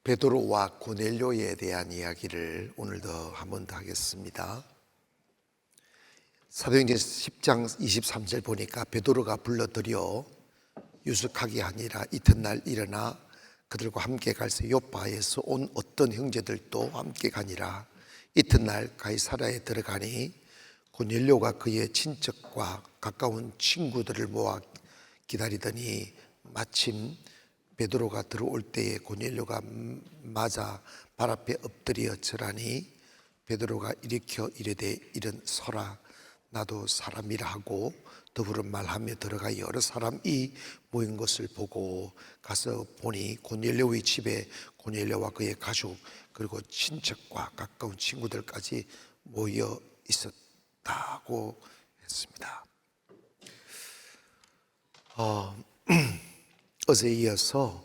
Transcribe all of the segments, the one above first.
베드로와 고넬료에 대한 이야기를 오늘 더 한 번 더 하겠습니다. 사도행전 10장 23절 보니까 베드로가 불러들여 유숙하게 하니라. 이튿날 일어나 그들과 함께 갈새 요파에서 온 어떤 형제들도 함께 가니라. 이튿날 가이사랴에 들어가니 고넬료가 그의 친척과 가까운 친구들을 모아 기다리더니 마침 베드로가 들어올 때에 고넬료가 맞아 발 앞에 엎드려 절하니 베드로가 일으켜 이르되 이런 서라, 나도 사람이라 하고 더불어 말하며 들어가 여러 사람이 모인 것을 보고 가서 보니 고넬료의 집에 고넬료와 그의 가족 그리고 친척과 가까운 친구들까지 모여 있었다고 했습니다. 어제 이어서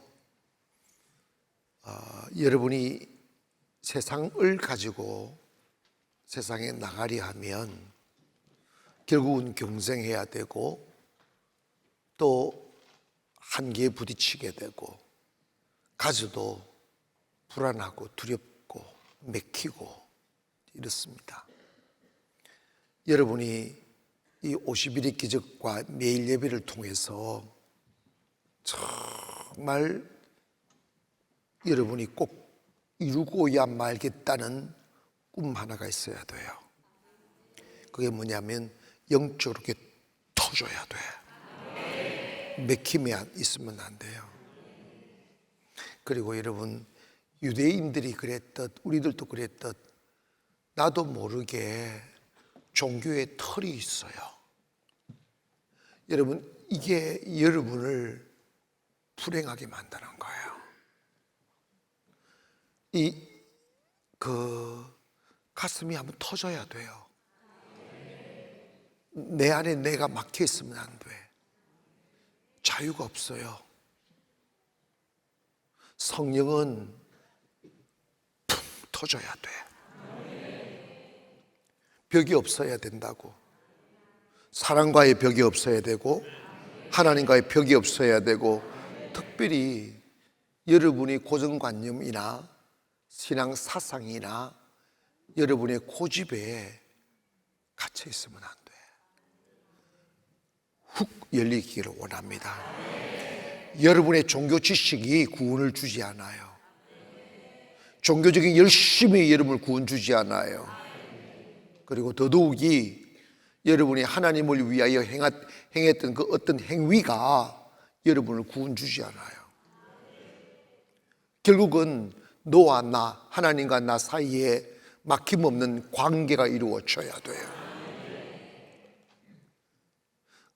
여러분이 세상을 가지고 세상에 나가려 하면 결국은 경쟁해야 되고 또 한계에 부딪히게 되고 가져도 불안하고 두렵고 맥히고 이렇습니다. 여러분이 이 50일의 기적과 매일 예배를 통해서 정말 여러분이 꼭 이루고야 말겠다는 꿈 하나가 있어야 돼요. 그게 뭐냐면 영적으로 터져야 돼. 맥힘이 있으면 안 돼요. 그리고 여러분, 유대인들이 그랬듯 우리들도 그랬듯 나도 모르게 종교의 털이 있어요. 여러분, 이게 여러분을 불행하게 만드는 거예요. 가슴이 한번 터져야 돼요. 내 안에 내가 막혀 있으면 안 돼. 자유가 없어요. 성령은 푹 터져야 돼. 벽이 없어야 된다고. 사랑과의 벽이 없어야 되고 하나님과의 벽이 없어야 되고, 특별히 여러분이 고정관념이나 신앙 사상이나 여러분의 고집에 갇혀 있으면 안 돼. 훅 열리기를 원합니다. 여러분의 종교 지식이 구원을 주지 않아요. 종교적인 열심이 여러분을 구원 주지 않아요. 그리고 더더욱이 여러분이 하나님을 위하여 행했던 그 어떤 행위가 여러분을 구원 주지 않아요. 결국은 너와 나, 하나님과 나 사이에 막힘없는 관계가 이루어져야 돼요.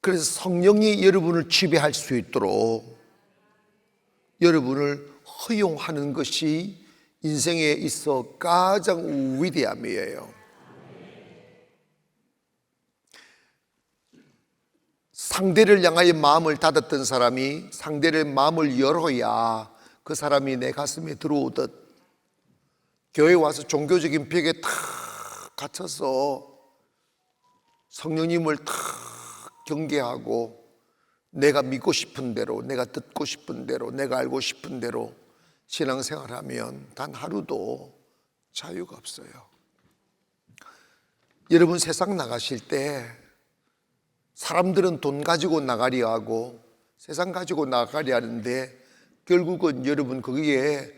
그래서 성령이 여러분을 지배할 수 있도록 여러분을 허용하는 것이 인생에 있어 가장 위대함이에요. 상대를 향하여 마음을 닫았던 사람이 상대를 마음을 열어야 그 사람이 내 가슴에 들어오듯, 교회 와서 종교적인 벽에 탁 갇혀서 성령님을 탁 경계하고 내가 믿고 싶은 대로, 내가 듣고 싶은 대로, 내가 알고 싶은 대로 신앙생활하면 단 하루도 자유가 없어요. 여러분, 세상 나가실 때 사람들은 돈 가지고 나가려 하고 세상 가지고 나가려 하는데 결국은 여러분 거기에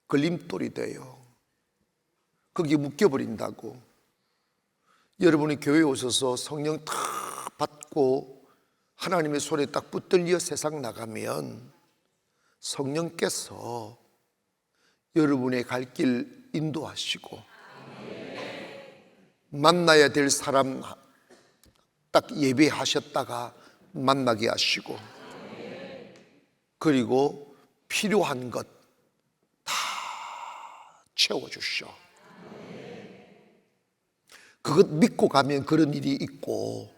걸림돌이 돼요. 거기에 묶여버린다고. 여러분이 교회에 오셔서 성령 탁 받고 하나님의 손에 딱 붙들려 세상 나가면 성령께서 여러분의 갈 길 인도하시고 만나야 될 사람 딱 예배하셨다가 만나게 하시고, 그리고 필요한 것 다 채워주셔. 그것 믿고 가면 그런 일이 있고,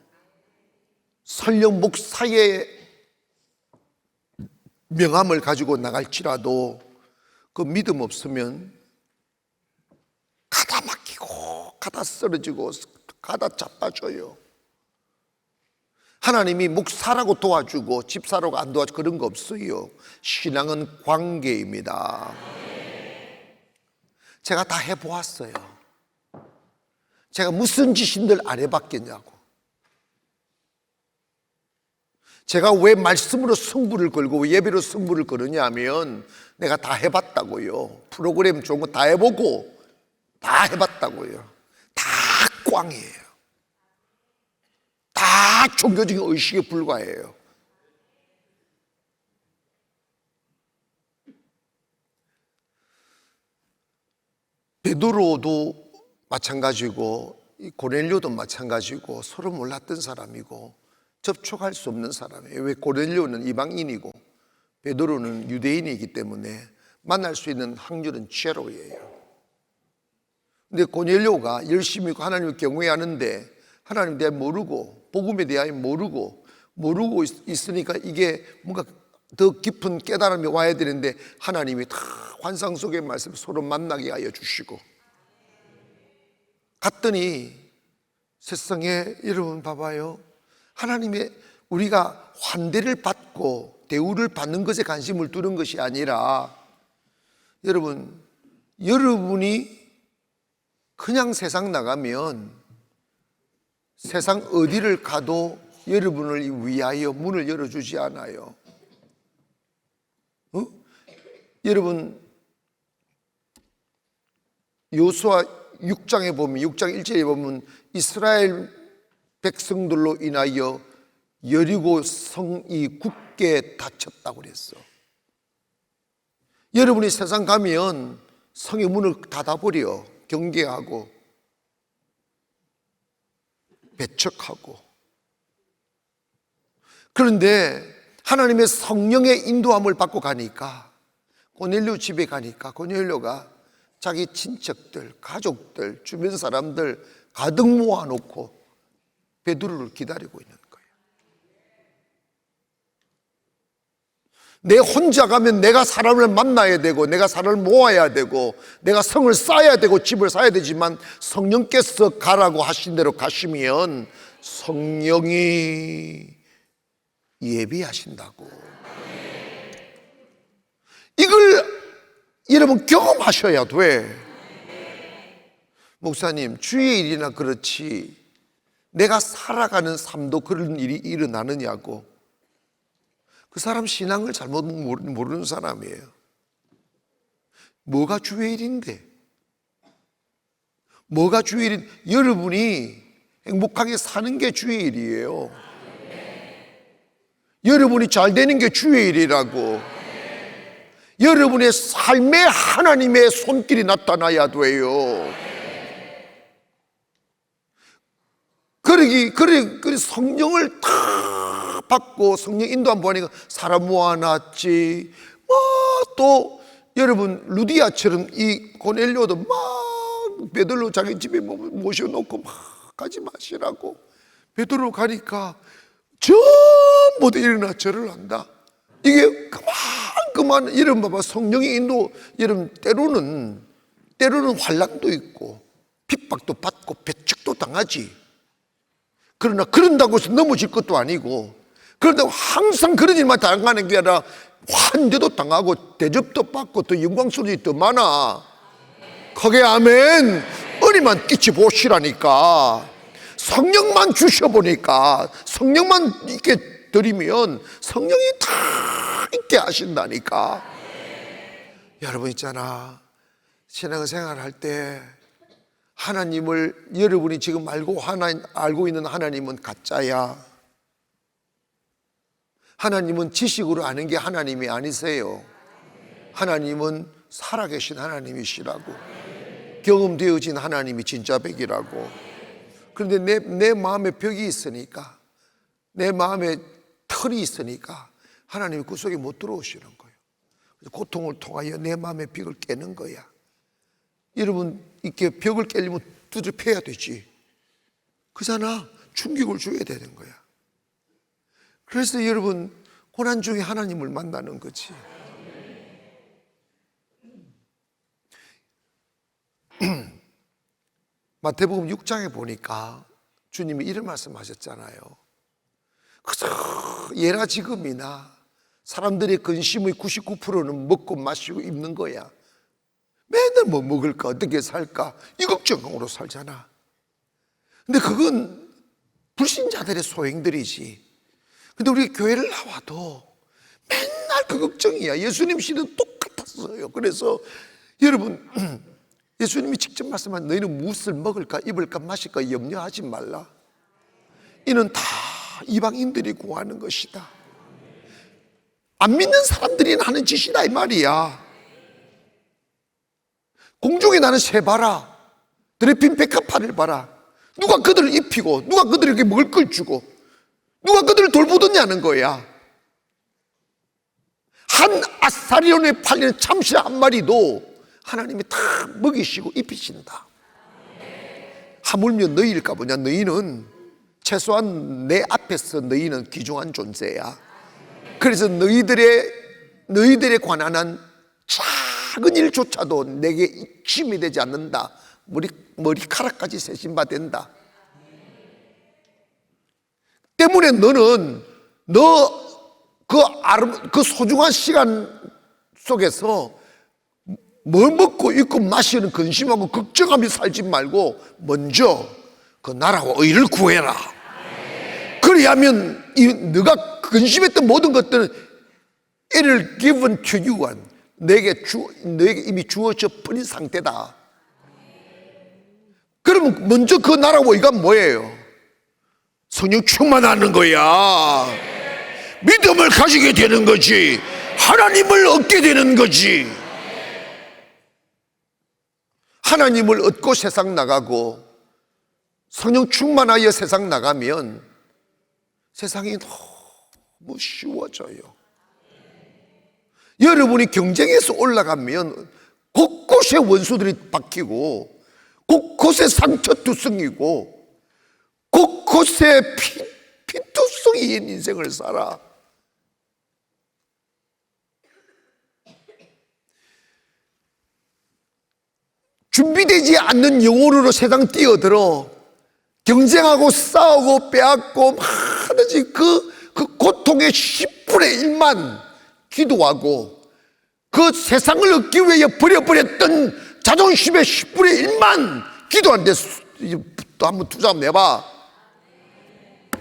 설령 목사의 명함을 가지고 나갈지라도 그 믿음 없으면 가다 막히고 가다 쓰러지고 가다 자빠져요. 하나님이 목사라고 도와주고 집사라고 안 도와주고 그런 거 없어요. 신앙은 관계입니다. 제가 다 해보았어요. 제가 무슨 짓인들 안 해봤겠냐고. 제가 왜 말씀으로 승부를 걸고 왜 예배로 승부를 거느냐 하면 내가 다 해봤다고요. 프로그램 좋은 거 다 해보고 다 해봤다고요. 다 꽝이에요. 다 종교적인 의식에 불과해요. 베드로도 마찬가지고 고넬료도 마찬가지고 서로 몰랐던 사람이고 접촉할 수 없는 사람이에요. 왜? 고넬료는 이방인이고 베드로는 유대인이기 때문에 만날 수 있는 확률은 제로예요. 근데 고넬료가 열심히 하나님을 경외하는데 하나님에 대해 모르고 복음에 대하여 모르고 있으니까 이게 뭔가 더 깊은 깨달음이 와야 되는데 하나님이 다 환상 속의 말씀 서로 만나게 하여 주시고 갔더니 세상에 여러분 봐봐요. 하나님의 우리가 환대를 받고 대우를 받는 것에 관심을 두는 것이 아니라 여러분이 그냥 세상 나가면 세상 어디를 가도 여러분을 위하여 문을 열어주지 않아요. 여러분 여호수아 6장에 보면 6장 1절에 보면 이스라엘 백성들로 인하여 여리고 성이 굳게 닫혔다고 그랬어. 여러분이 세상 가면 성의 문을 닫아버려. 경계하고 배척하고. 그런데 하나님의 성령의 인도함을 받고 가니까 고넬료 집에 가니까 고넬료가 자기 친척들, 가족들, 주변 사람들 가득 모아놓고 베드로를 기다리고 있는 거예요. 내 혼자 가면 내가 사람을 만나야 되고 내가 사람을 모아야 되고 내가 성을 쌓아야 되고 집을 쌓아야 되지만 성령께서 가라고 하신 대로 가시면 성령이 예비하신다고. 이걸 여러분 경험하셔야 돼. 목사님, 주의 일이나 그렇지 내가 살아가는 삶도 그런 일이 일어나느냐고. 그 사람 신앙을 잘못 모르는 사람이에요. 뭐가 주의 일인데? 뭐가 주의 일? 여러분이 행복하게 사는 게 주의 일이에요. 여러분이 잘 되는 게 주의 일이라고. 여러분의 삶에 하나님의 손길이 나타나야 돼요. 그래 성령을 다 받고 성령 인도함 보니까 사람 모아놨지. 또 여러분 루디아처럼 이 고넬료도 막 베드로 자기 집에 모셔놓고 막 가지 마시라고. 베드로 가니까 전부 다 일어나 절을 한다. 이게 그만 이런 봐봐. 성령의 인도 여러분 때로는 환난도 있고 핍박도 받고 배척도 당하지. 그러나 그런다고 해서 넘어질 것도 아니고 그런다고 항상 그런 일만 당하는 게 아니라 환대도 당하고 대접도 받고 더 영광스러운 더 많아. 크게 아멘. 은혜만 끼치 보시라니까. 성령만 주셔보니까 성령만 이렇게 드리면 성령이 다 있게 하신다니까. 여러분 있잖아, 신앙생활 할 때 하나님을 여러분이 지금 알고 있는 하나님은 가짜야. 하나님은 지식으로 아는 게 하나님이 아니세요. 하나님은 살아계신 하나님이시라고. 경험되어진 하나님이 진짜 백이라고. 그런데 내 마음에 벽이 있으니까, 내 마음에 털이 있으니까 하나님이 그 속에 못 들어오시는 거예요. 고통을 통하여 내 마음의 벽을 깨는 거야. 여러분 이렇게 벽을 깨려면 두드려 패야 되지. 그잖아. 충격을 줘야 되는 거야. 그래서 여러분 고난 중에 하나님을 만나는 거지. 마태복음 6장에 보니까 주님이 이런 말씀하셨잖아요. 그저 예나 지금이나 사람들의 근심의 99%는 먹고 마시고 입는 거야. 맨날 뭐 먹을까, 어떻게 살까, 이 걱정으로 살잖아. 근데 그건 불신자들의 소행들이지. 근데 우리 교회를 나와도 맨날 그 걱정이야. 예수님 시대는 똑같았어요. 그래서 여러분, 예수님이 직접 말씀한 너희는 무엇을 먹을까, 입을까, 마실까 염려하지 말라. 이는 다 이방인들이 구하는 것이다. 안 믿는 사람들이 하는 짓이다 이 말이야. 공중에 나는 새 봐라. 드레핀 백합화를 봐라. 누가 그들을 입히고 누가 그들에게 먹을 걸 주고 누가 그들을 돌보느냐는 거야. 한 아사리온에 팔리는 참새 한 마리도 하나님이 다 먹이시고 입히신다. 하물며 너희일까 보냐. 너희는 최소한 내 앞에서 너희는 귀중한 존재야. 그래서 너희들에 관한 한 작은 일조차도 내게 침이 되지 않는다. 머리카락까지 세심받는다. 때문에 너는 그 소중한 시간 속에서 뭘 먹고 입고 마시는 근심하고 걱정하며 살지 말고 먼저 그 나라와 의를 구해라. 그리하면 네가 근심했던 모든 것들은 it will given to you. 너에게 이미 주어져 버린 상태다. 그러면 먼저 그 나라와 의가 뭐예요? 성령 충만하는 거야. 믿음을 가지게 되는 거지. 하나님을 얻게 되는 거지. 하나님을 얻고 세상 나가고 성령 충만하여 세상 나가면 세상이 너무 쉬워져요. 여러분이 경쟁에서 올라가면 곳곳에 원수들이 박히고 곳곳에 상처투성이고 곳곳에 피투성이인 인생을 살아. 준비되지 않는 영혼으로 세상 뛰어들어 경쟁하고 싸우고 빼앗고 하든지 그 고통의 10분의 1만 기도하고 그 세상을 얻기 위해 버려버렸던 자존심의 10분의 1만 기도하는데 또 한번 투자 한번 내봐.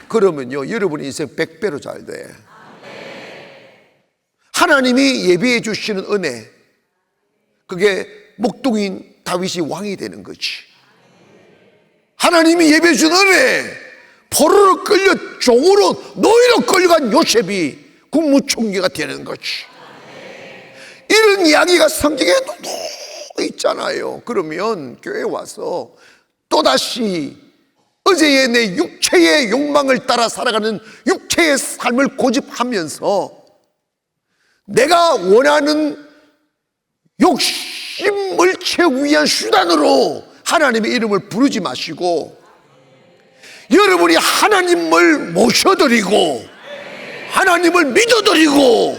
그러면요 여러분의 인생 100배로 잘 돼. 하나님이 예비해 주시는 은혜, 그게 목동인 다윗이 왕이 되는 거지. 하나님이 예배해 준 은혜, 포로로 끌려 종으로 노예로 끌려간 요셉이 국무총리가 되는 거지. 이런 이야기가 성경에 너무 있잖아요. 그러면 교회에 와서 또다시 어제의 내 육체의 욕망을 따라 살아가는 육체의 삶을 고집하면서 내가 원하는 욕심을 채우기 위한 수단으로 하나님의 이름을 부르지 마시고 여러분이 하나님을 모셔드리고 하나님을 믿어드리고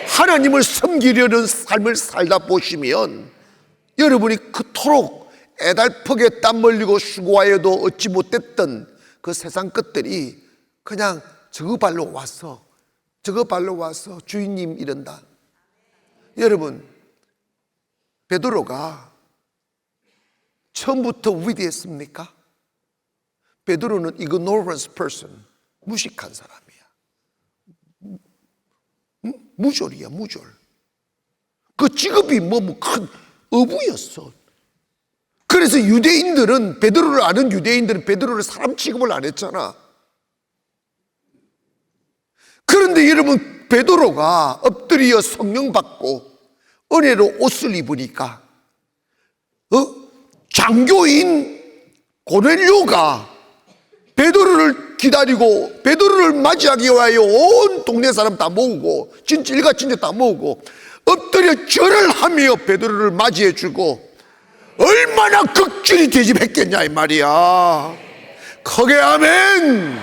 하나님을 섬기려는 삶을 살다 보시면 여러분이 그토록 애달프게 땀 흘리고 수고하여도 얻지 못했던 그 세상 것들이 그냥 저 발로 와서 주인님 이른다. 여러분, 베드로가 처음부터 위대했습니까? 베드로는 ignorance person, 무식한 사람이야. 무졸이야, 무졸. 그 직업이 큰 어부였어. 그래서 유대인들은, 베드로를 아는 유대인들은 베드로를 사람 취급을 안 했잖아. 그런데 여러분, 베드로가 엎드려 성령 받고 은혜로 옷을 입으니까 장교인 고넬료가 베드로를 기다리고 베드로를 맞이하기 위하여 온 동네 사람 다 모으고 일가친척 다 모으고 엎드려 절을 하며 베드로를 맞이해 주고 얼마나 극진히 대접했겠냐 이 말이야. 크게 아멘.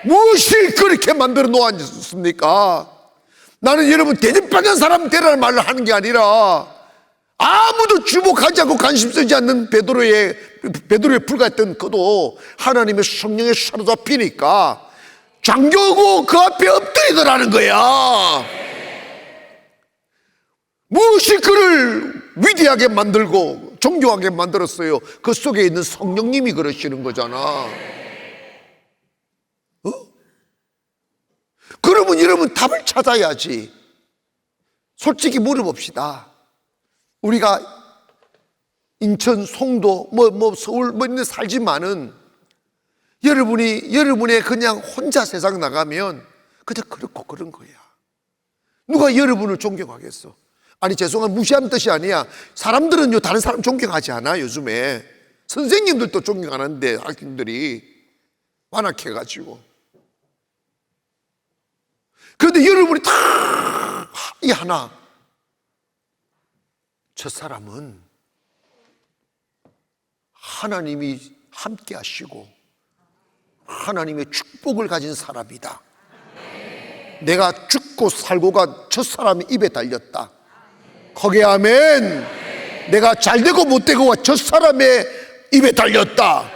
무엇이 그렇게 만들어 놓았습니까? 나는 여러분 대접받는 사람 되라는 말을 하는 게 아니라 아무도 주목하지 않고 관심 쓰지 않는 베드로에 불과했던 그도 하나님의 성령에 사로잡히니까 장교고 그 앞에 엎드리더라는 거야. 무엇이 그를 위대하게 만들고 존경하게 만들었어요. 그 속에 있는 성령님이 그러시는 거잖아. 그러면 여러분 답을 찾아야지. 솔직히 물어봅시다. 우리가 인천, 송도, 서울 있는 살지만은 여러분의 그냥 혼자 세상 나가면 그냥 그렇고 그런 거야. 누가 여러분을 존경하겠어? 아니 죄송한 무시하는 뜻이 아니야. 사람들은요 다른 사람 존경하지 않아. 요즘에 선생님들도 존경 안 하는데 학생들이 완악해가지고. 그런데 여러분이 다 이 하나, 저 사람은 하나님이 함께 하시고 하나님의 축복을 가진 사람이다. 내가 죽고 살고가 저 사람의 입에 달렸다. 거기에 아멘. 내가 잘되고 못되고가 저 사람의 입에 달렸다.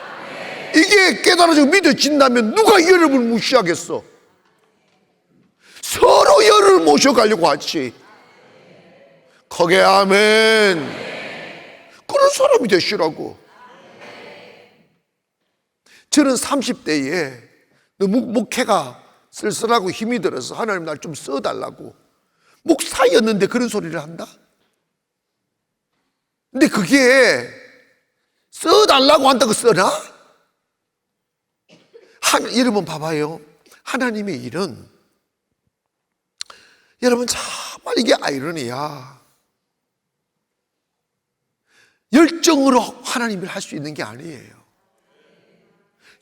이게 깨달아지고 믿어진다면 누가 여러분을 무시하겠어? 서로 여를 모셔가려고 하지. 거기에 아멘. 그런 사람이 되시라고. 저는 30대에 너무 목회가 쓸쓸하고 힘이 들어서 하나님 날 좀 써달라고, 목사였는데 그런 소리를 한다? 근데 그게 써달라고 한다고 써나? 여러분 봐봐요. 하나님의 일은 여러분 정말 이게 아이러니야. 열정으로 하나님을 할 수 있는 게 아니에요.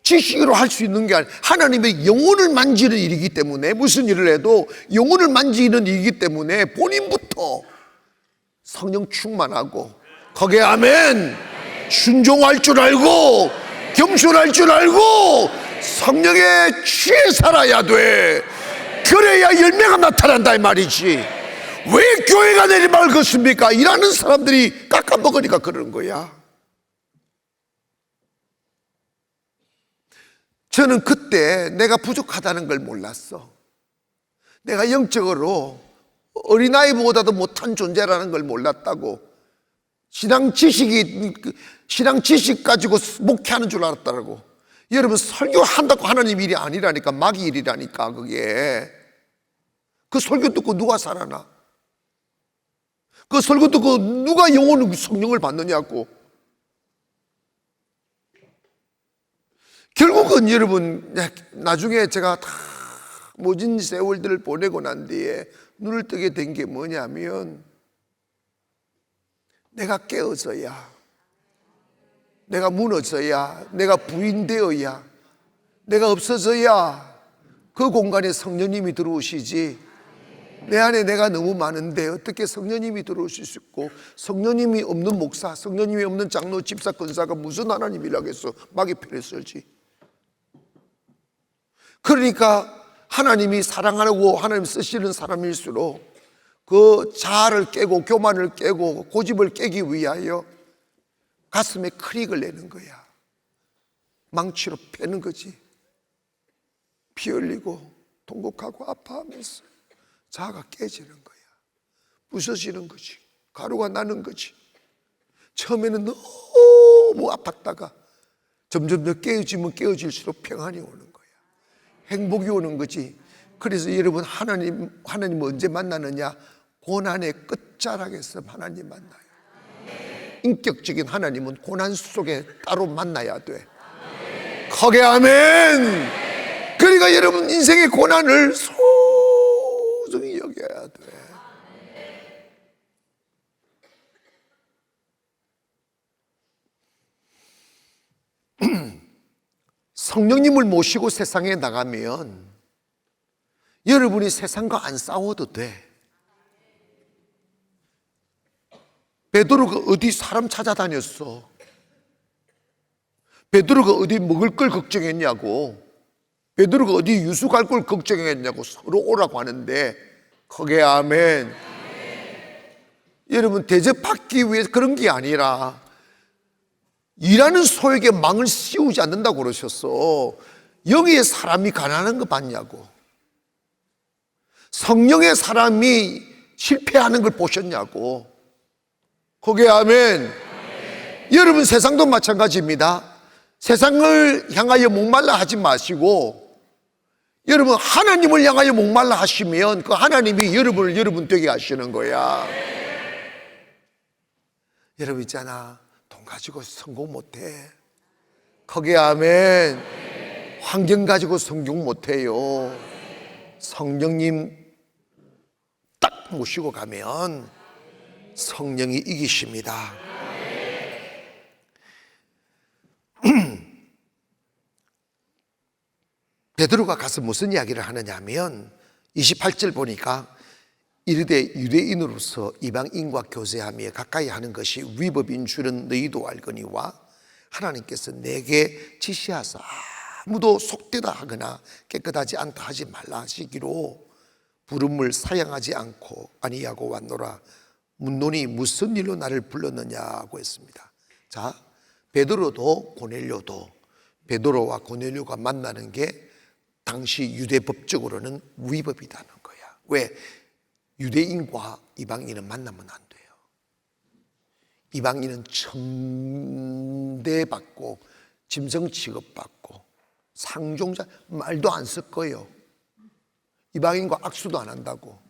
지식으로 할 수 있는 게 아니에요. 하나님의 영혼을 만지는 일이기 때문에, 무슨 일을 해도 영혼을 만지는 일이기 때문에 본인부터 성령 충만하고, 거기에 아멘, 순종할 줄 알고 겸손할 줄 알고 성령에 취해 살아야 돼. 그래야 열매가 나타난다 이 말이지. 왜 교회가 내리막을 걷습니까? 일하는 사람들이 깎아먹으니까 그러는 거야. 저는 그때 내가 부족하다는 걸 몰랐어. 내가 영적으로 어린아이보다도 못한 존재라는 걸 몰랐다고. 신앙 지식 가지고 목회하는 줄 알았다고. 여러분, 설교한다고 하나님 일이 아니라니까. 마귀 일이라니까. 그게 그 설교 듣고 누가 살아나? 그 설교 듣고 누가 영혼의 성령을 받느냐고. 결국은 여러분, 나중에 제가 다 모진 세월들을 보내고 난 뒤에 눈을 뜨게 된 게 뭐냐면, 내가 깨어져야, 내가 무너져야, 내가 부인되어야, 내가 없어져야 그 공간에 성령님이 들어오시지. 내 안에 내가 너무 많은데 어떻게 성령님이 들어오실 수 있고, 성령님이 없는 목사, 성령님이 없는 장로, 집사, 권사가 무슨 하나님이라겠어. 마귀 편에 설지. 그러니까 하나님이 사랑하고 하나님 쓰시는 사람일수록 그 자아를 깨고 교만을 깨고 고집을 깨기 위하여 가슴에 크릭을 내는 거야. 망치로 패는 거지. 피 흘리고 통곡하고 아파하면서 자아가 깨지는 거야. 부서지는 거지. 가루가 나는 거지. 처음에는 너무 아팠다가 점점 더 깨어지면 깨어질수록 평안이 오는 거야. 행복이 오는 거지. 그래서 여러분, 하나님 언제 만나느냐? 고난의 끝자락에서 하나님 만나요. 인격적인 하나님은 고난 속에 따로 만나야 돼. 거기에 아멘. 그러니까 여러분, 인생의 고난을 소중히 여겨야 돼. 성령님을 모시고 세상에 나가면 여러분이 세상과 안 싸워도 돼. 베드로가 어디 사람 찾아다녔어? 베드로가 어디 먹을 걸 걱정했냐고. 베드로가 어디 유수 갈 걸 걱정했냐고. 서로 오라고 하는데 거기에 아멘. 여러분, 대접받기 위해서 그런 게 아니라 일하는 소에게 망을 씌우지 않는다고 그러셨어. 영의 사람이 가난한 거 봤냐고. 성령의 사람이 실패하는 걸 보셨냐고. 거기에 아멘. 여러분, 세상도 마찬가지입니다. 세상을 향하여 목말라 하지 마시고, 여러분 하나님을 향하여 목말라 하시면 그 하나님이 여러분을 여러분 되게 하시는 거야. 여러분 있잖아, 돈 가지고 성공 못해. 거기에 아멘. 환경 가지고 성공 못해요. 성령님 딱 모시고 가면 성령이 이기십니다. 베드로가 가서 무슨 이야기를 하느냐 하면 28절 보니까 이르되 유대인으로서 이방인과 교제하며 가까이 하는 것이 위법인 줄은 너희도 알거니와 하나님께서 내게 지시하사 아무도 속되다 하거나 깨끗하지 않다 하지 말라 하시기로 부름을 사양하지 않고 아니하고 왔노라. 묻노니 무슨 일로 나를 불렀느냐고 했습니다. 자, 베드로도 고넬료도 베드로와 고넬료가 만나는 게 당시 유대법적으로는 위법이라는 거야. 왜? 유대인과 이방인은 만나면 안 돼요. 이방인은 천대받고 짐승 취급받고 상종자, 말도 안 쓸 거예요. 이방인과 악수도 안 한다고.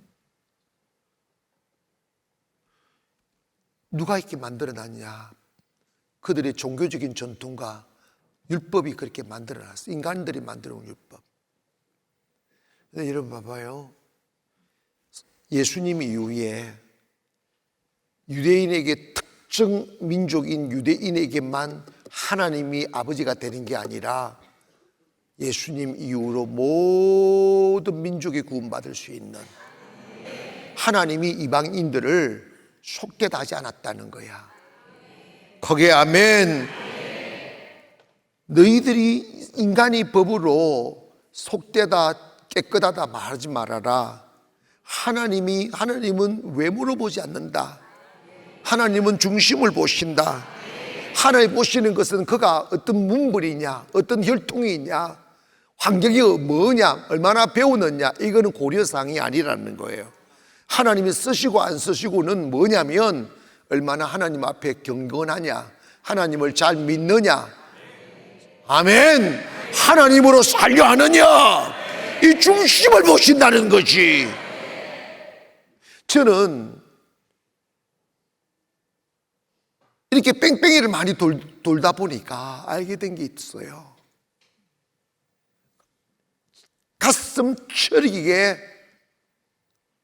누가 이렇게 만들어놨냐? 그들의 종교적인 전통과 율법이 그렇게 만들어놨어. 인간들이 만들어온 율법. 근데 여러분 봐봐요. 예수님 이후에 유대인에게 특정 민족인 유대인에게만 하나님이 아버지가 되는 게 아니라 예수님 이후로 모든 민족이 구원받을 수 있는, 하나님이 이방인들을 속되다 하지 않았다는 거야. 거기에 아멘. 너희들이 인간의 법으로 속되다 깨끗하다 말하지 말아라. 하나님은 외모를 보지 않는다. 하나님은 중심을 보신다. 하나님 보시는 것은 그가 어떤 문벌이냐, 어떤 혈통이 있냐, 환경이 뭐냐, 얼마나 배우느냐, 이거는 고려사항이 아니라는 거예요. 하나님이 쓰시고 안 쓰시고는 뭐냐면 얼마나 하나님 앞에 경건하냐, 하나님을 잘 믿느냐. 아멘. 하나님으로 살려 하느냐, 이 중심을 보신다는 거지. 저는 이렇게 뺑뺑이를 많이 돌다 보니까 알게 된 게 있어요. 가슴 철이게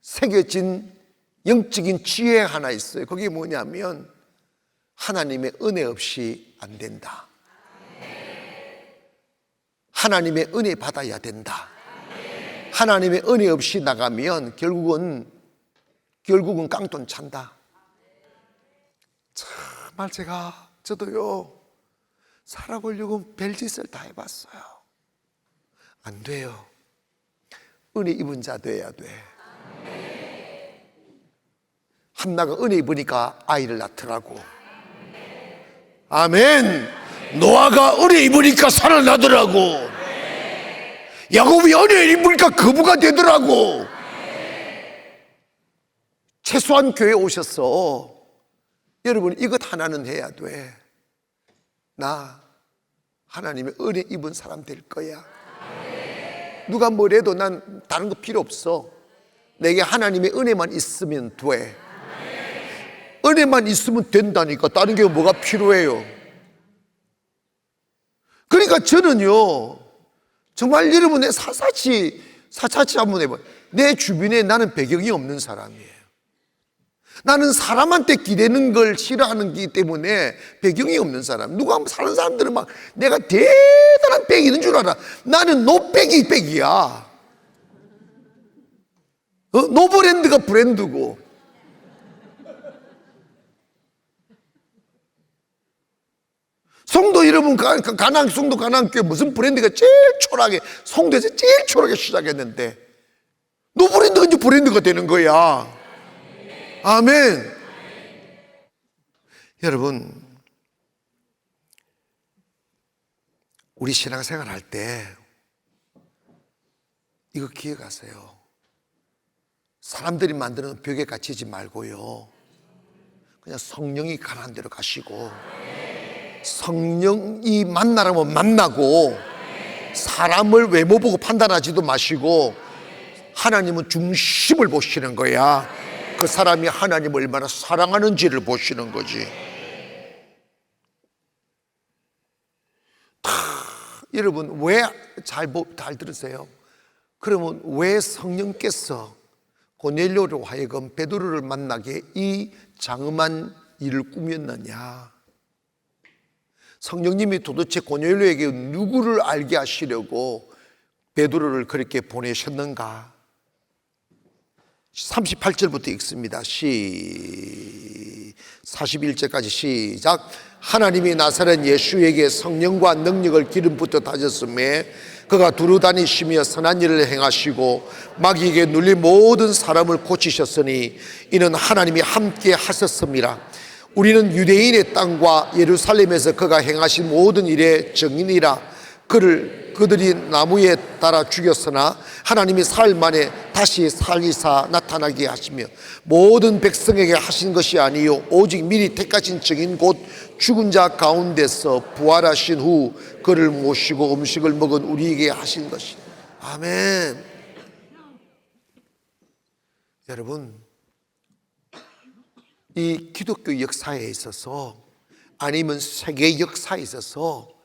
새겨진 영적인 지혜 하나 있어요. 그게 뭐냐면 하나님의 은혜 없이 안 된다. 하나님의 은혜 받아야 된다. 하나님의 은혜 없이 나가면 결국은 깡돈 찬다. 정말 저도요, 살아보려고 별짓을 다 해봤어요. 안 돼요. 은혜 입은 자 돼야 돼. 한나가 은혜 입으니까 아이를 낳더라고. 아멘. 노아가 은혜 입으니까 살아나더라고. 야곱이 은혜 입으니까 거부가 되더라고. 최소한 교회에 오셔서 여러분 이것 하나는 해야 돼. 나 하나님의 은혜 입은 사람 될 거야. 누가 뭐래도 난 다른 거 필요 없어. 내게 하나님의 은혜만 있으면 돼. 은혜만 있으면 된다니까. 다른 게 뭐가 필요해요. 그러니까 저는요, 정말 여러분의 사사치 한번 해봐요. 내 주변에 나는 배경이 없는 사람이에요. 나는 사람한테 기대는 걸 싫어하는 기 때문에 배경이 없는 사람. 누가 사는 사람들은 막 내가 대단한 백이 있는 줄 알아. 나는 노백이야. 노브랜드가 브랜드고. 송도 여러분, 송도 가난교회 무슨 브랜드가 제일 초라하게, 송도에서 제일 초라하게 시작했는데 노브랜드가 이제 브랜드가 되는 거야. 아멘. 여러분, 우리 신앙생활 할 때 이거 기억하세요. 사람들이 만드는 벽에 갇히지 말고요, 그냥 성령이 가는 대로 가시고, 성령이 만나라면 만나고, 사람을 외모 보고 판단하지도 마시고, 하나님은 중심을 보시는 거야. 그 사람이 하나님을 얼마나 사랑하는지를 보시는 거지. 여러분, 왜 잘 들으세요? 그러면 왜 성령께서 고넬료로 하여금 베드로를 만나게 이 장엄한 일을 꾸몄느냐? 성령님이 도대체 고넬료에게 누구를 알게 하시려고 베드로를 그렇게 보내셨는가? 38절부터 읽습니다. 41절까지 시작. 하나님이 나사렛 예수에게 성령과 능력을 기름 붓어 다졌음에 그가 두루 다니시며 선한 일을 행하시고 마귀에게 눌린 모든 사람을 고치셨으니 이는 하나님이 함께 하셨습니다. 우리는 유대인의 땅과 예루살렘에서 그가 행하신 모든 일의 증인이라. 그들이 나무에 달아 죽였으나 하나님이 사흘 만에 다시 살리사 나타나게 하시며 모든 백성에게 하신 것이 아니요 오직 미리 택하신 증인 곧 죽은 자 가운데서 부활하신 후 그를 모시고 음식을 먹은 우리에게 하신 것이. 아멘. 여러분, 이 기독교 역사에 있어서 아니면 세계 역사에 있어서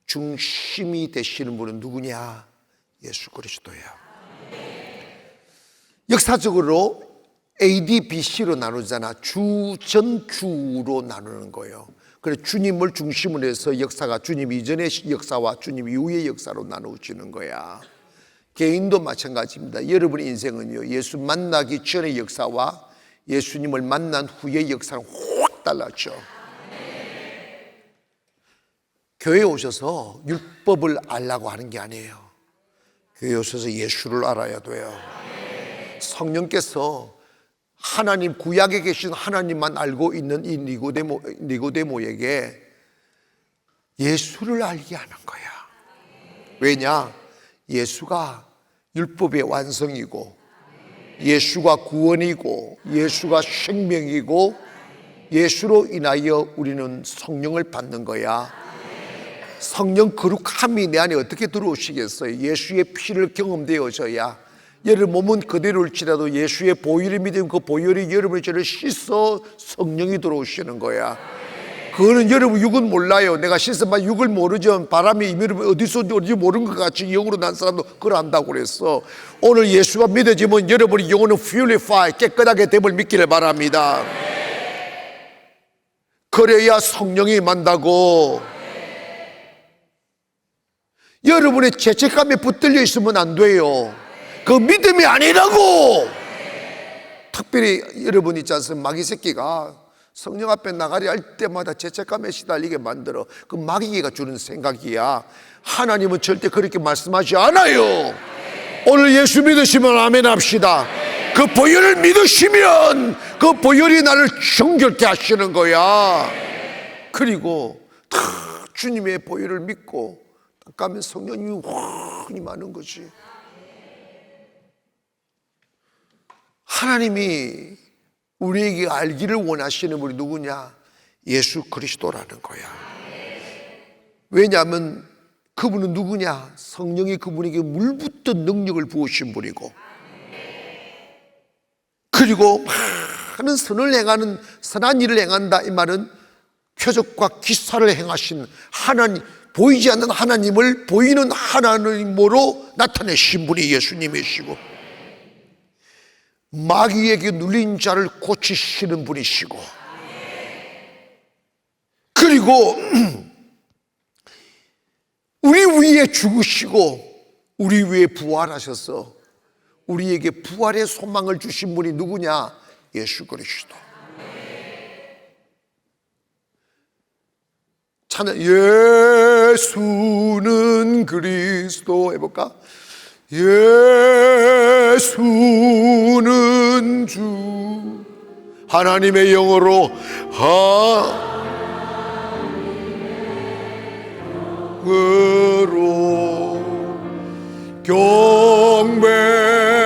중심이 되시는 분은 누구냐? 예수 그리스도야. 역사적으로 AD, BC로 나누잖아. 주, 전주로 나누는 거예요. 그래서 주님을 중심으로 해서 역사가 주님 이전의 역사와 주님 이후의 역사로 나누어지는 거야. 개인도 마찬가지입니다. 여러분의 인생은요, 예수 만나기 전의 역사와 예수님을 만난 후의 역사는 확 달랐죠. 교회에 오셔서 율법을 알라고 하는 게 아니에요. 교회에 오셔서 예수를 알아야 돼요. 성령께서 하나님, 구약에 계신 하나님만 알고 있는 이 니고데모에게 예수를 알게 하는 거야. 왜냐? 예수가 율법의 완성이고, 예수가 구원이고, 예수가 생명이고, 예수로 인하여 우리는 성령을 받는 거야. 성령 거룩함이 내 안에 어떻게 들어오시겠어요? 예수의 피를 경험되어져야. 여러분 몸은 그대로일지라도 예수의 보혈을 믿으면 그 보혈이 여러분의 죄를 씻어 성령이 들어오시는 거야. 그거는 여러분 육은 몰라요. 내가 씻어봐 육을 모르죠. 바람이 임의로 어디서 어디 모르는 것 같이 영으로 난 사람도 그걸 안다고 그랬어. 오늘 예수가 믿어지면 여러분의 영혼은 purify, 깨끗하게 됨을 믿기를 바랍니다. 그래야 성령이 만다고. 여러분의 죄책감에 붙들려 있으면 안 돼요. 그 믿음이 아니라고. 특별히 여러분 있지 않습니까? 마귀 새끼가 성령 앞에 나가리 할 때마다 죄책감에 시달리게 만들어. 그 마귀가 주는 생각이야. 하나님은 절대 그렇게 말씀하지 않아요. 오늘 예수 믿으시면 아멘 합시다. 그 보혈을 믿으시면 그 보혈이 나를 정결케 하시는 거야. 그리고 다 주님의 보혈을 믿고 가면 성령님이 확 임하는 거지. 하나님이 우리에게 알기를 원하시는 분이 누구냐? 예수 그리스도라는 거야. 왜냐하면 그분은 누구냐? 성령이 그분에게 물붓던 능력을 부으신 분이고, 그리고 많은 선을 행하는, 선한 일을 행한다 이 말은 표적과 기사를 행하신 하나님, 보이지 않는 하나님을 보이는 하나님으로 나타내신 분이 예수님이시고, 마귀에게 눌린 자를 고치시는 분이시고, 그리고 우리 위에 죽으시고 우리 위에 부활하셔서 우리에게 부활의 소망을 주신 분이 누구냐? 예수 그리스도. 찬양. 예수는 그리스도 해볼까? 예수는 주. 하나님의 영어로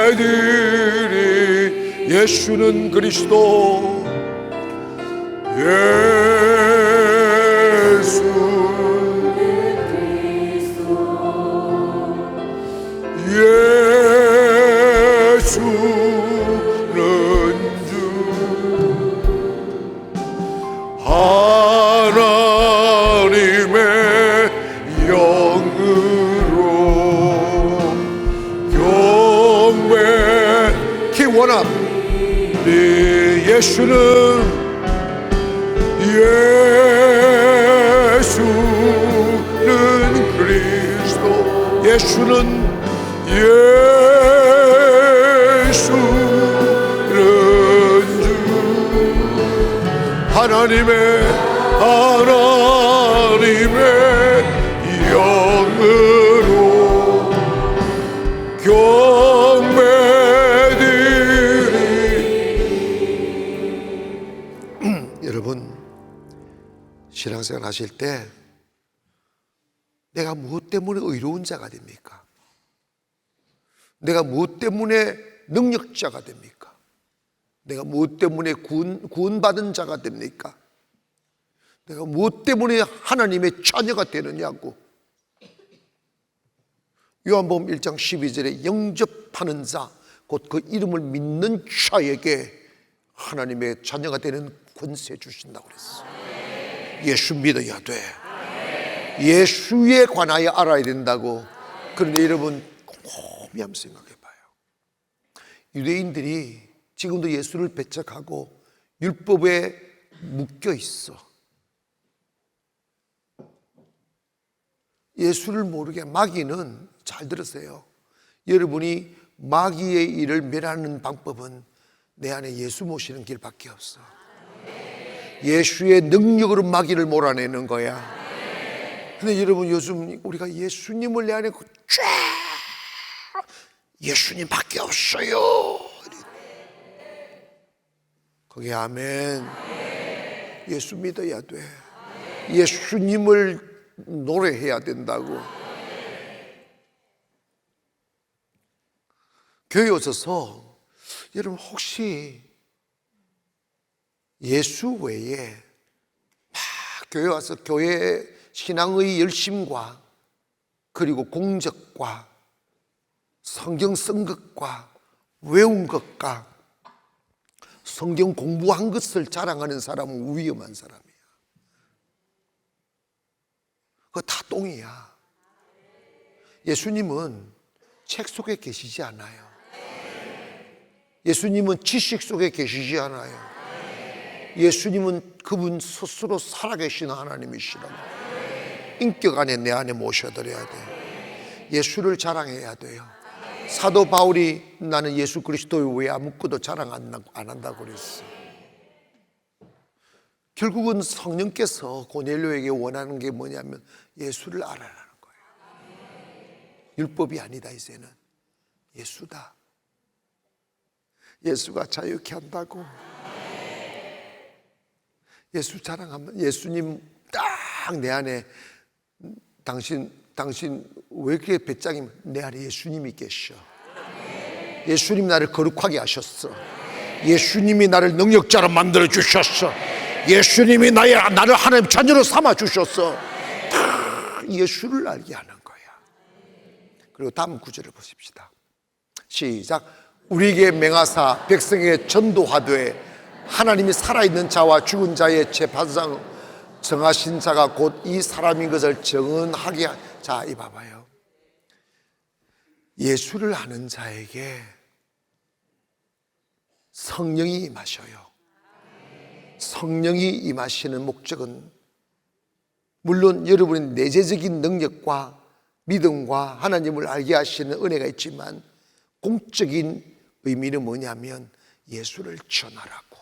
경배드리. 예수는 그리스도. 하나님의 영으로 경배 키원함 네 예수는 그리스도 예수는 주 하나님의 영으로 경배드리 여러분 신앙생활 하실 때 내가 무엇 때문에 의로운 자가 됩니까? 내가 무엇 때문에 능력자가 됩니까? 내가 무엇 때문에 구원받은 자가 됩니까? 내가 무엇 때문에 하나님의 자녀가 되느냐고. 요한복음 1장 12절에 영접하는 자, 곧 그 이름을 믿는 자에게 하나님의 자녀가 되는 권세 주신다고 그랬어요. 예수 믿어야 돼. 예수에 관하여 알아야 된다고. 그런데 여러분 곰곰이 한번 생각해 봐요. 유대인들이 지금도 예수를 배척하고 율법에 묶여 있어. 예수를 모르게 마귀는, 잘 들으세요, 여러분이 마귀의 일을 멸하는 방법은 내 안에 예수 모시는 길밖에 없어. 예수의 능력으로 마귀를 몰아내는 거야. 근데 여러분 요즘 우리가 예수님을 내 안에 쫙 예수님밖에 없어요. 거기 아멘. 예수 믿어야 돼. 예수님을 노래해야 된다고. 교회 오셔서 여러분 혹시 예수 외에 막 교회 와서 교회 신앙의 열심과 그리고 공적과 성경 쓴 것과 외운 것과 성경 공부한 것을 자랑하는 사람은 위험한 사람이야. 그거 다 똥이야. 예수님은 책 속에 계시지 않아요. 예수님은 지식 속에 계시지 않아요. 예수님은 그분 스스로 살아계신 하나님이시라고. 인격 안에 내 안에 모셔드려야 돼. 예수를 자랑해야 돼요. 사도 바울이 나는 예수 그리스도 외에 아무것도 자랑 안 한다고 그랬어. 결국은 성령께서 고넬료에게 원하는 게 뭐냐면 예수를 알아라는 거예요. 율법이 아니다. 이제는 예수다. 예수가 자유케 한다고. 예수 자랑하면 예수님 딱 내 안에 당신 왜 이렇게 배짱이면 내 안에 예수님이 계셔. 예수님 나를 거룩하게 하셨어. 예수님이 나를 능력자로 만들어 주셨어. 예수님이 나를 하나님 자녀로 삼아 주셨어. 다 예수를 알게 하는 거야. 그리고 다음 구절을 보십시다. 시작. 우리에게 맹하사 백성에게 전도하되 하나님이 살아있는 자와 죽은 자의 재판상 정하신 자가 곧 이 사람인 것을 정언하게 자, 이 봐봐요. 예수를 아는 자에게 성령이 임하셔요. 성령이 임하시는 목적은 물론 여러분의 내재적인 능력과 믿음과 하나님을 알게 하시는 은혜가 있지만 공적인 의미는 뭐냐면 예수를 전하라고.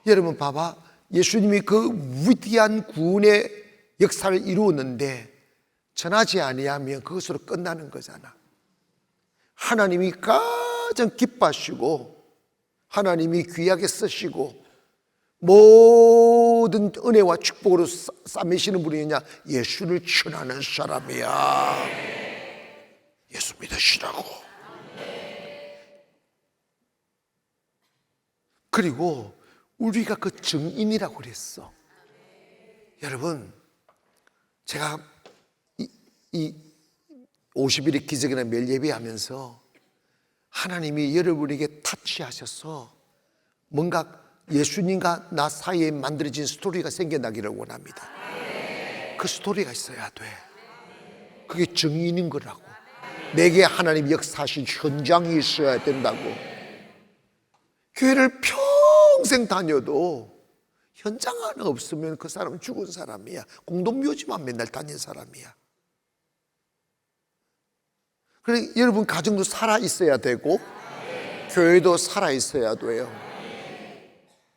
여러분 봐봐. 예수님이 그 위대한 구원의 역사를 이루었는데 전하지 아니하면 그것으로 끝나는 거잖아. 하나님이 가장 기뻐하시고 하나님이 귀하게 쓰시고 모든 은혜와 축복으로 싸매시는 분이냐? 예수를 전하는 사람이야. 예수 믿으시라고. 그리고 우리가 그 증인이라고 그랬어. 여러분, 제가 이 50일의 기적이나 매일 예배하면서 하나님이 여러분에게 타치하셔서 뭔가 예수님과 나 사이에 만들어진 스토리가 생겨나기를 원합니다. 그 스토리가 있어야 돼. 그게 정인인 거라고. 내게 하나님 역사하신 현장이 있어야 된다고. 교회를 평생 다녀도 현장 하나 없으면 그 사람은 죽은 사람이야. 공동묘지만 맨날 다닌 사람이야. 그래, 여러분 가정도 살아 있어야 되고 교회도 살아 있어야 돼요.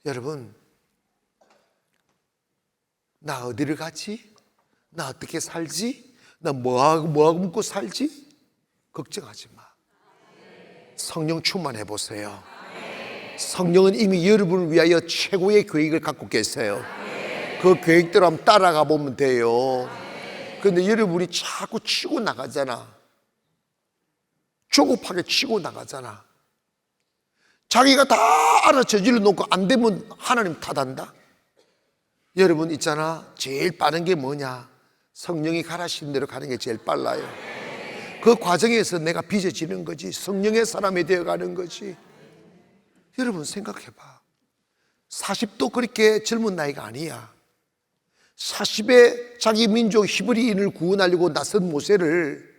여러분, 나 어디를 가지? 나 어떻게 살지? 나 뭐하고 먹고 살지? 걱정하지 마. 성령 충만해 보세요. 성령은 이미 여러분을 위하여 최고의 계획을 갖고 계세요. 그 계획대로 한번 따라가 보면 돼요. 그런데 여러분이 자꾸 치고 나가잖아. 조급하게 치고 나가잖아. 자기가 다 알아 저질러 놓고 안 되면 하나님 탓한다. 여러분 있잖아, 제일 빠른 게 뭐냐? 성령이 가라시는 대로 가는 게 제일 빨라요. 그 과정에서 내가 빚어지는 거지. 성령의 사람이 되어가는 거지. 여러분 생각해봐. 40도 그렇게 젊은 나이가 아니야. 40에 자기 민족 히브리인을 구원하려고 나선 모세를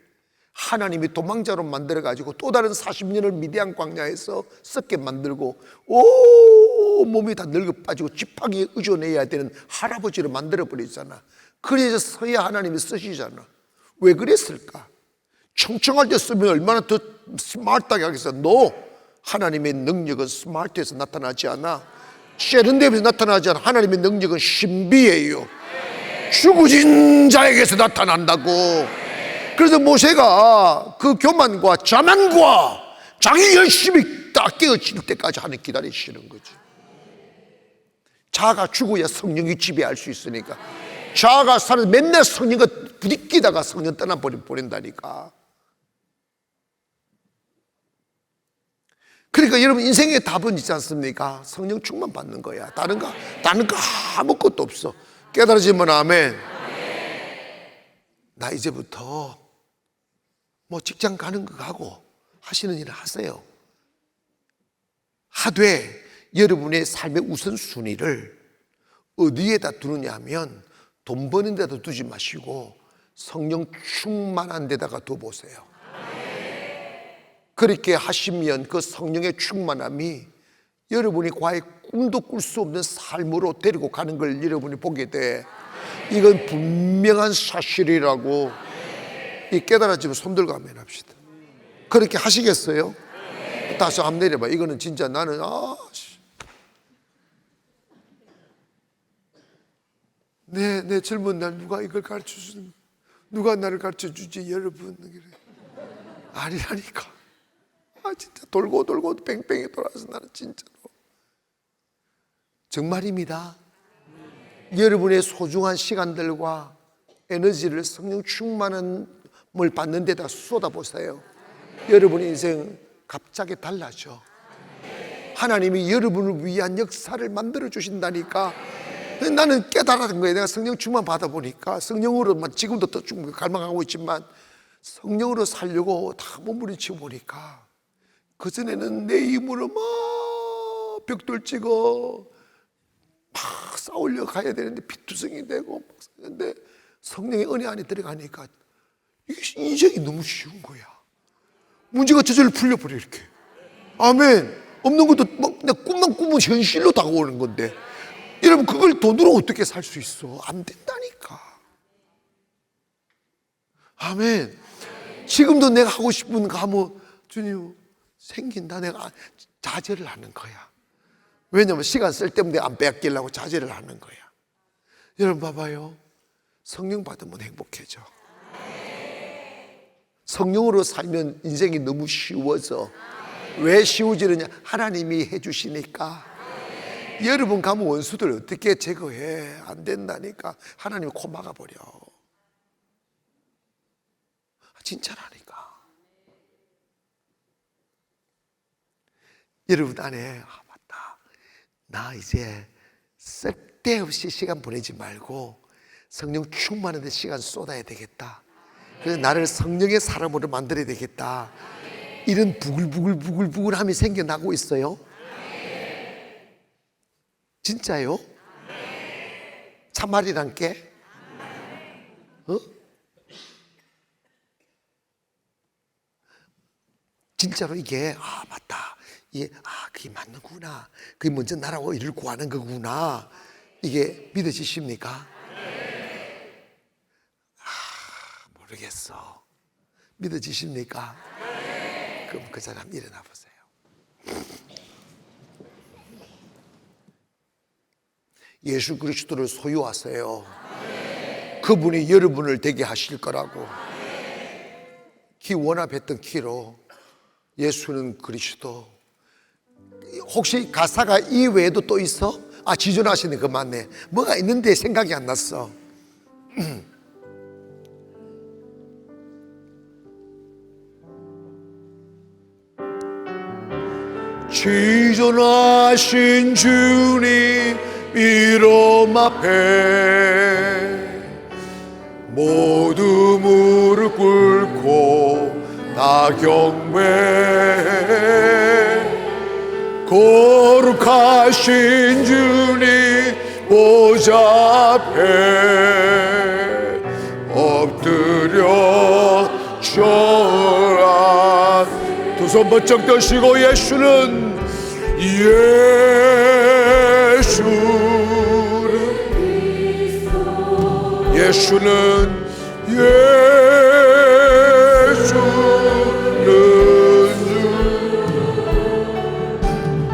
하나님이 도망자로 만들어가지고 또 다른 40년을 미디안 광야에서 썩게 만들고 몸이 다 늙어 빠지고 지팡이에 의존해야 되는 할아버지로 만들어버리잖아. 그래서야 하나님이 쓰시잖아. 왜 그랬을까? 청청할 때 쓰면 얼마나 더 스마트하게 하겠어. 너 하나님의 능력은 스마트해서 나타나지 않아. 세련되면서 나타나지 않아. 하나님의 능력은 신비예요. 죽어진 자에게서 나타난다고. 그래서 모세가 그 교만과 자만과 자기 열심히 딱 깨어질 때까지 하나님 기다리시는 거지. 자아가 죽어야 성령이 지배할 수 있으니까. 자아가 사는 맨날 성령과 부딪히다가 성령 떠나버린다니까. 그러니까 여러분 인생의 답은 있지 않습니까? 성령 충만 받는 거야. 다른 거 아무것도 없어. 깨달아지면 아멘. 나 이제부터 뭐 직장 가는 거 가고 하시는 일을 하세요. 하되 여러분의 삶의 우선순위를 어디에다 두느냐 하면 돈 버는 데다 두지 마시고 성령 충만한 데다가 둬보세요. 그렇게 하시면 그 성령의 충만함이 여러분이 과연 꿈도 꿀 수 없는 삶으로 데리고 가는 걸 여러분이 보게 돼. 이건 분명한 사실이라고. 이 깨달아지면 손 들고 아멘 합시다. 그렇게 하시겠어요? 다시 한번 내려봐. 이거는 진짜 나는 내 젊은 날 누가 이걸 가르쳐주는, 누가 나를 가르쳐주지 여러분. 아니라니까. 진짜 돌고 뺑뺑이 돌아서 나는 진짜로 정말입니다. 여러분의 소중한 시간들과 에너지를 성령 충만함을 받는 데다 쏟아보세요. 여러분의 인생 갑자기 달라져. 하나님이 여러분을 위한 역사를 만들어 주신다니까. 나는 깨달은 거예요. 내가 성령 충만 받아보니까 성령으로 지금도 또 갈망하고 있지만 성령으로 살려고 다 몸부림치고 보니까 그전에는 내 힘으로 막 벽돌 찍어 막 싸우려 가야 되는데 피투성이 되고 근데 성령의 은혜 안에 들어가니까 이게 인생이 너무 쉬운 거야. 문제가 저절로 풀려버려 이렇게. 아멘. 없는 것도 막 그냥 꿈만 꾸면 현실로 다가오는 건데 여러분 그걸 돈으로 어떻게 살 수 있어? 안 된다니까. 아멘. 지금도 내가 하고 싶은 거 하면 주님 생긴다. 내가 자제를 하는 거야. 왜냐하면 시간 쓸 때문에 안 빼앗기려고 자제를 하는 거야. 여러분 봐봐요. 성령 받으면 행복해져. 성령으로 살면 인생이 너무 쉬워져. 왜 쉬워지느냐? 하나님이 해주시니까. 여러분 가면 원수들 어떻게 제거해? 안 된다니까. 하나님이 코 막아버려. 진짜라니까. 여러분 안에 맞다. 나 이제 쓸데없이 시간 보내지 말고 성령 충만한 데 시간 쏟아야 되겠다. 그래서 나를 성령의 사람으로 만들어야 되겠다. 이런 부글부글함이 생겨나고 있어요. 진짜요? 참말이란 게? 진짜로 이게 맞다, 이게 그게 맞는구나, 그게 먼저 나라고 이를 구하는 거구나, 이게 믿어지십니까? 모르겠어. 믿어지십니까? 그럼 그 사람 일어나 보세요. 예수 그리스도를 소유하세요. 그분이 여러분을 되게 하실 거라고. 키 원합했던 키로 예수는 그리스도. 혹시 가사가 이 외에도 또 있어? 지존하시네. 그 맞네. 뭐가 있는데 생각이 안 났어. 지존하신 주님 이름 앞에 모두 무릎 꿇고 다 경배. 거룩하신 주님 보좌 앞에 엎드려 절하. 두 손 번쩍 드시고 예수는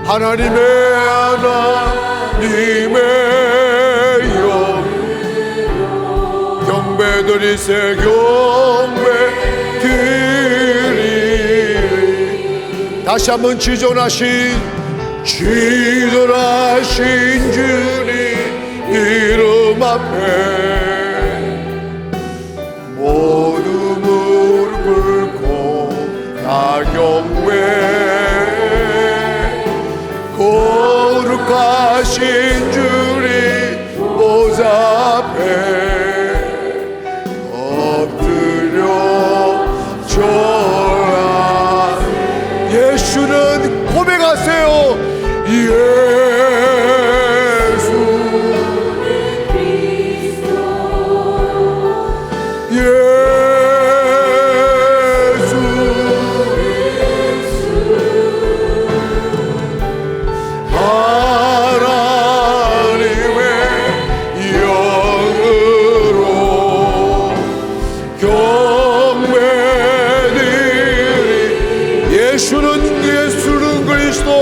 하나님의 경배드리세. 경배드리. 다시 한번 지존하신 주님 이름 앞에 모두 무릎 꿇고 다 경배. 거룩하신 주님 보좌 앞에 엎드려 절하. 예수는 고백하세요. 예수는 그리스도.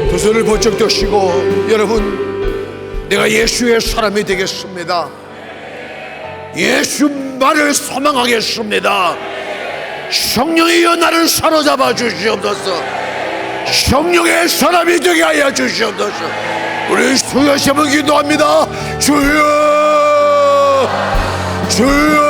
두 손을 번쩍 드시고, 여러분, 내가 예수의 사람이 되겠습니다. 예수만을 소망하겠습니다. 성령이여 나를 사로잡아 주시옵소서. 성령의 사람이 되게 하여 주시옵소서. 우리 수요시 한번 기도합니다. 주여, 주여.